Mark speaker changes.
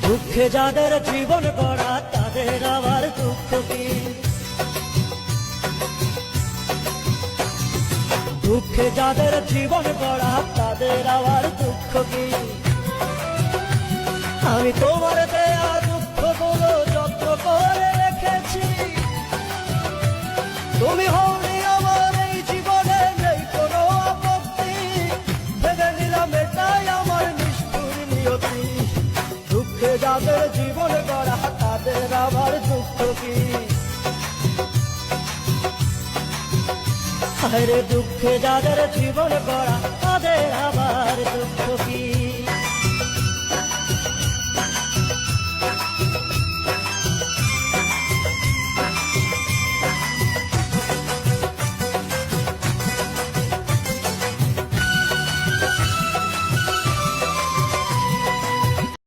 Speaker 1: দুঃখে যাদের জীবন গড়া তাদের আবার দুঃখ কি? দুঃখে যাদের জীবন গড়া তাদের আবার দুঃখ কি? আমি তোমার দেয়া দুঃখগুলো যত্ন করে রেখেছি, তুমি হওনি আমার এই জীবনে, নেই কোনো আপত্তি, ভেবে নিলাম এটাই আমার নিষ্ঠুর নিয়তি। দুঃখে যাদের জীবন গড়া তাদের আবার দুঃখ কি? আরে দুঃখে যাদের জীবন গড়া তাদের আবার দুঃখ কি?